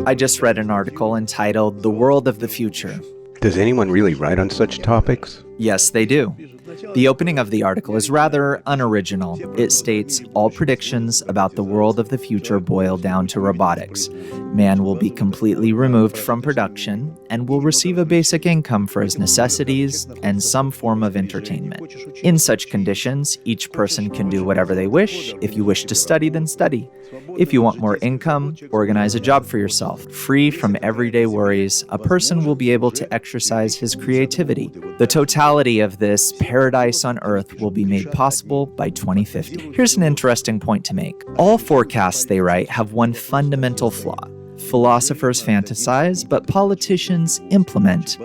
I just read an article entitled "The World of the Future." Does anyone really write on such topics? Yes, they do. The opening of the article is rather unoriginal. It states, all predictions about the world of the future boil down to robotics. Man will be completely removed from production and will receive a basic income for his necessities and some form of entertainment. In such conditions, each person can do whatever they wish. If you wish to study, then study. If you want more income, organize a job for yourself. Free from everyday worries, a person will be able to exercise his creativity. The totality of this paradise on Earth will be made possible by 2050. Here's an interesting point to make. All forecasts they write have one fundamental flaw. Philosophers fantasize, but politicians implement.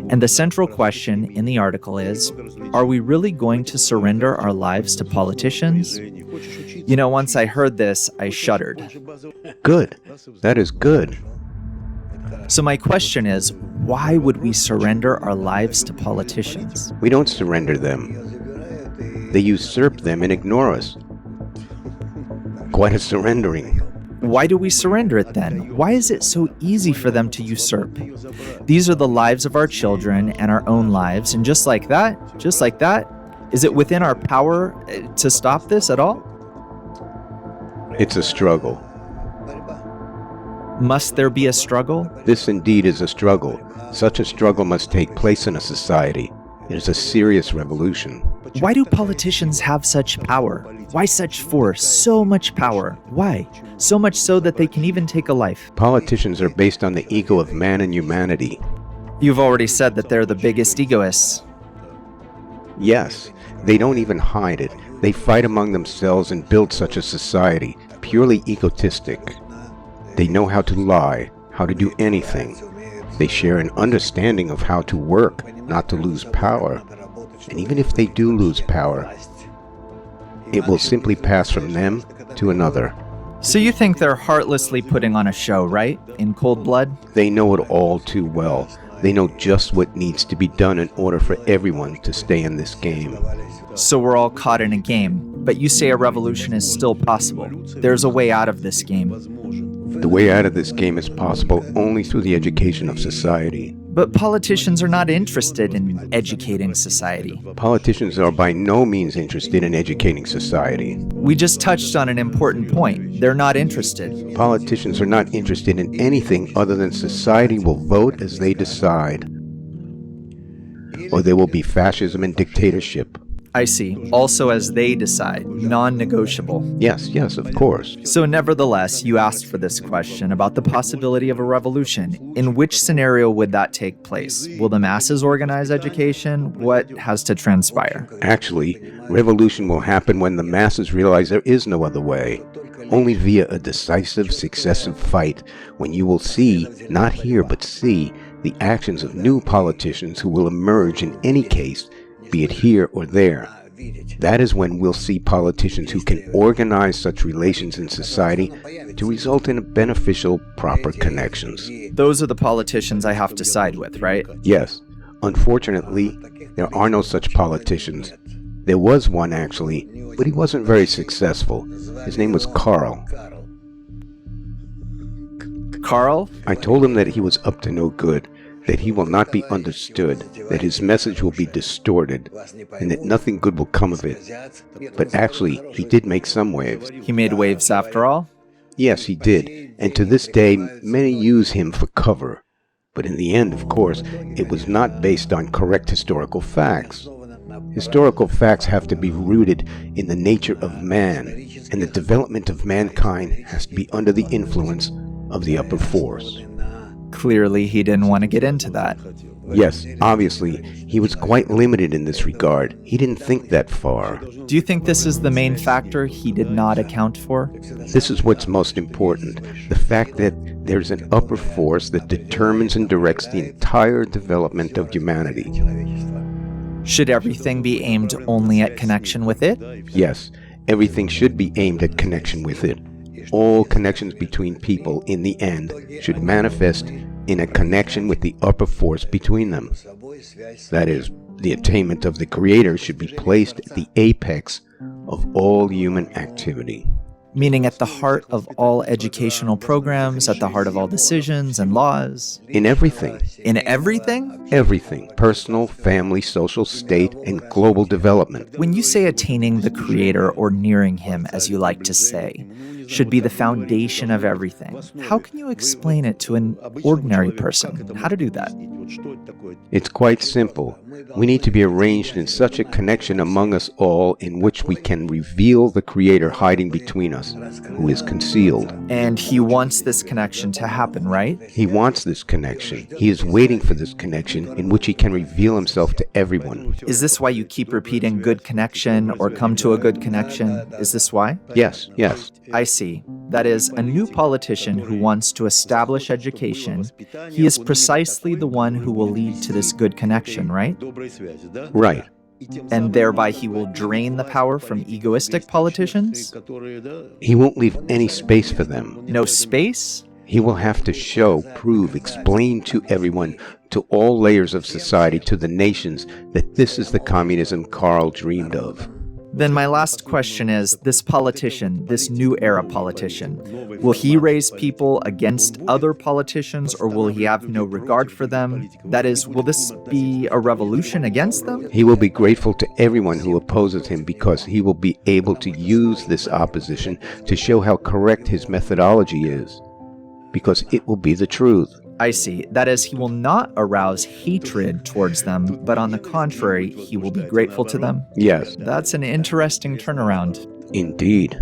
And the central question in the article is, are we really going to surrender our lives to politicians? You know, once I heard this, I shuddered. Good. That is good. So my question is, why would we surrender our lives to politicians? We don't surrender them. They usurp them and ignore us. Quite a surrendering. Why do we surrender it then? Why is it so easy for them to usurp? These are the lives of our children and our own lives, and just like that, is it within our power to stop this at all? It's a struggle. Must there be a struggle? This indeed is a struggle. Such a struggle must take place in a society. It is a serious revolution. Why do politicians have such power? Why such force? So much power. Why? So much so that they can even take a life. Politicians are based on the ego of man and humanity. You've already said that they're the biggest egoists. Yes, they don't even hide it. They fight among themselves and build such a society, purely egotistic. They know how to lie, how to do anything. They share an understanding of how to work, not to lose power. And even if they do lose power, it will simply pass from them to another. So you think they're heartlessly putting on a show, right? In cold blood? They know it all too well. They know just what needs to be done in order for everyone to stay in this game. So we're all caught in a game, but you say a revolution is still possible. There's a way out of this game. The way out of this game is possible only through the education of society. But politicians are not interested in educating society. Politicians are by no means interested in educating society. We just touched on an important point. They're not interested. Politicians are not interested in anything other than society will vote as they decide. Or there will be fascism and dictatorship. I see. Also as they decide. Non-negotiable. Yes, of course. So nevertheless, you asked for this question about the possibility of a revolution. In which scenario would that take place? Will the masses organize education? What has to transpire? Actually, revolution will happen when the masses realize there is no other way. Only via a decisive, successive fight, when you will see, not hear but see, the actions of new politicians who will emerge in any case, be it here or there. That is when we'll see politicians who can organize such relations in society to result in beneficial, proper connections. Those are the politicians I have to side with, right? Yes. Unfortunately, there are no such politicians. There was one, actually, but he wasn't very successful. His name was Carl. Carl? I told him that he was up to no good, that he will not be understood, that his message will be distorted, and that nothing good will come of it. But actually, he did make some waves. He made waves after all? Yes, he did, and to this day, many use him for cover. But in the end, of course, it was not based on correct historical facts. Historical facts have to be rooted in the nature of man, and the development of mankind has to be under the influence of the upper force. Clearly, he didn't want to get into that. Yes, obviously, he was quite limited in this regard. He didn't think that far. Do you think this is the main factor he did not account for? This is what's most important. The fact that there's an upper force that determines and directs the entire development of humanity. Should everything be aimed only at connection with it? Yes, everything should be aimed at connection with it. All connections between people, in the end, should manifest in a connection with the upper force between them. That is, the attainment of the Creator should be placed at the apex of all human activity. Meaning at the heart of all educational programs, at the heart of all decisions and laws. In everything. In everything? Everything. Personal, family, social, state, and global development. When you say attaining the Creator, or nearing Him, as you like to say, should be the foundation of everything, how can you explain it to an ordinary person? How to do that? It's quite simple. We need to be arranged in such a connection among us all in which we can reveal the Creator hiding between us, who is concealed. And He wants this connection to happen, right? He wants this connection. He is waiting for this connection in which He can reveal Himself to everyone. Is this why you keep repeating good connection or come to a good connection? Is this why? Yes, yes. I see. That is, a new politician who wants to establish education, he is precisely the one who will lead to this good connection, right? Right. And thereby he will drain the power from egoistic politicians? He won't leave any space for them. No space? He will have to show, prove, explain to everyone, to all layers of society, to the nations, that this is the communism Carl dreamed of. Then my last question is, this politician, this new era politician, will he raise people against other politicians, or will he have no regard for them? That is, will this be a revolution against them? He will be grateful to everyone who opposes him because he will be able to use this opposition to show how correct his methodology is, because it will be the truth. I see. That is, he will not arouse hatred towards them, but on the contrary, he will be grateful to them? Yes. That's an interesting turnaround. Indeed.